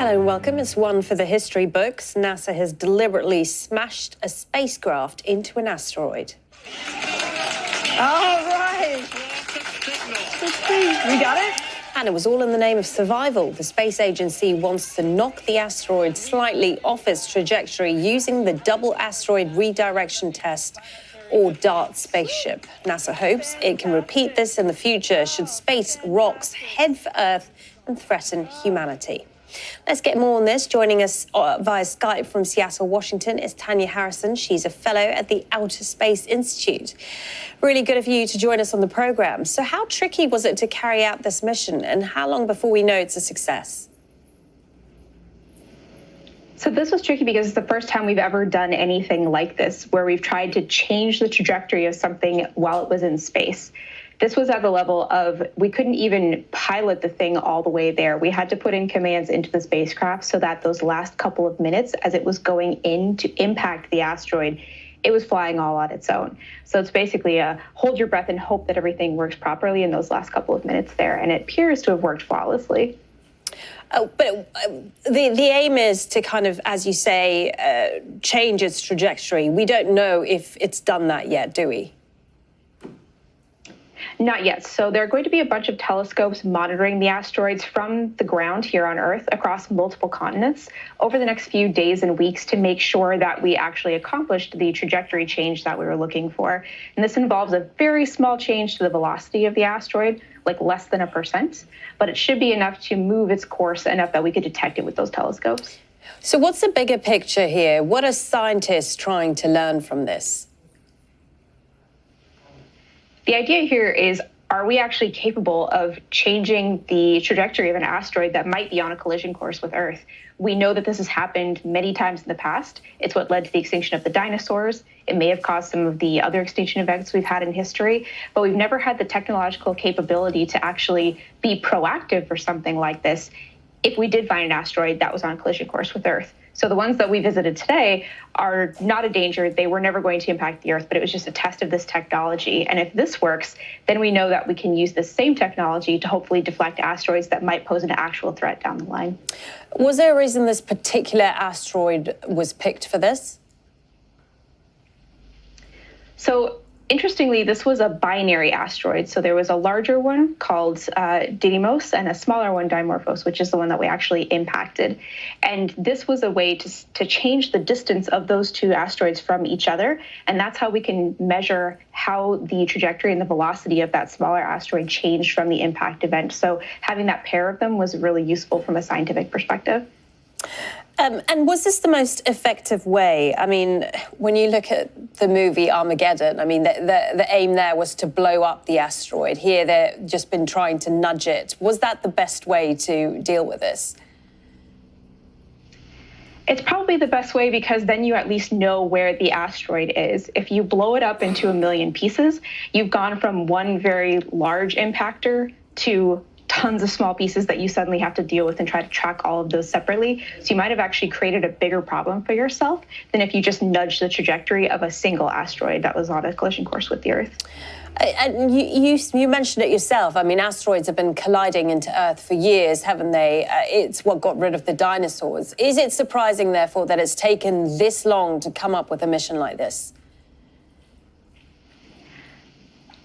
Hello and welcome. It's one for the history books. NASA has deliberately smashed a spacecraft into an asteroid. All right. We got it? And it was all in the name of survival. The space agency wants to knock the asteroid slightly off its trajectory using the Double Asteroid Redirection Test, or DART spaceship. NASA hopes it can repeat this in the future should space rocks head for Earth and threaten humanity. Let's get more on this. Joining us via Skype from Seattle, Washington, is Tanya Harrison. She's a fellow at the Outer Space Institute. Really good of you to join us on the program. So how tricky was it to carry out this mission, and how long before we know it's a success? So this was tricky because it's the first time we've ever done anything like this, where we've tried to change the trajectory of something while it was in space. This was at the level of we couldn't even pilot the thing all the way there. We had to put in commands into the spacecraft so that those last couple of minutes as it was going in to impact the asteroid, it was flying all on its own. So it's basically a hold your breath and hope that everything works properly in those last couple of minutes there. And it appears to have worked flawlessly. Oh, but the aim is to kind of, as you say, change its trajectory. We don't know if it's done that yet, do we? Not yet. So there are going to be a bunch of telescopes monitoring the asteroids from the ground here on Earth across multiple continents over the next few days and weeks to make sure that we actually accomplished the trajectory change that we were looking for. And this involves a very small change to the velocity of the asteroid, like less than 1%, but it should be enough to move its course enough that we could detect it with those telescopes. So what's the bigger picture here? What are scientists trying to learn from this? The idea here is, are we actually capable of changing the trajectory of an asteroid that might be on a collision course with Earth? We know that this has happened many times in the past. It's what led to the extinction of the dinosaurs. It may have caused some of the other extinction events we've had in history, but we've never had the technological capability to actually be proactive for something like this if we did find an asteroid that was on a collision course with Earth. So the ones that we visited today are not a danger. They were never going to impact the Earth, but it was just a test of this technology. And if this works, then we know that we can use this same technology to hopefully deflect asteroids that might pose an actual threat down the line. Was there a reason this particular asteroid was picked for this? So interestingly, this was a binary asteroid. So there was a larger one called Dimorphos and a smaller one, Dimorphos, which is the one that we actually impacted. And this was a way to change the distance of those two asteroids from each other. And that's how we can measure how the trajectory and the velocity of that smaller asteroid changed from the impact event. So having that pair of them was really useful from a scientific perspective. And was this the most effective way? I mean, when you look at the movie Armageddon, I mean, the aim there was to blow up the asteroid. Here, they've just been trying to nudge it. Was that the best way to deal with this? It's probably the best way because then you at least know where the asteroid is. If you blow it up into a million pieces, you've gone from one very large impactor to tons of small pieces that you suddenly have to deal with and try to track all of those separately. So you might have actually created a bigger problem for yourself than if you just nudged the trajectory of a single asteroid that was on a collision course with the Earth. And you mentioned it yourself. I mean, asteroids have been colliding into Earth for years, haven't they? It's what got rid of the dinosaurs. Is it surprising, therefore, that it's taken this long to come up with a mission like this?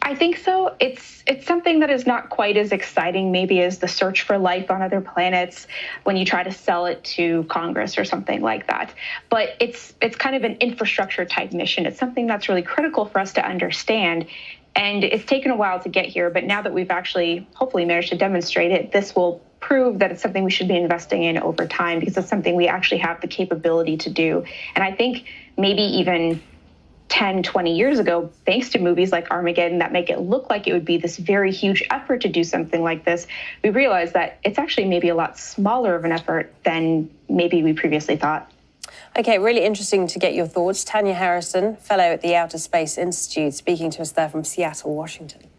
I think so. It's something that is not quite as exciting maybe as the search for life on other planets when you try to sell it to Congress or something like that. But it's kind of an infrastructure type mission. It's something that's really critical for us to understand. And it's taken a while to get here, but now that we've actually hopefully managed to demonstrate it, this will prove that it's something we should be investing in over time because it's something we actually have the capability to do. And I think maybe even 10, 20 years ago, thanks to movies like Armageddon that make it look like it would be this very huge effort to do something like this, we realized that it's actually maybe a lot smaller of an effort than maybe we previously thought. Okay, really interesting to get your thoughts. Tanya Harrison, fellow at the Outer Space Institute, speaking to us there from Seattle, Washington.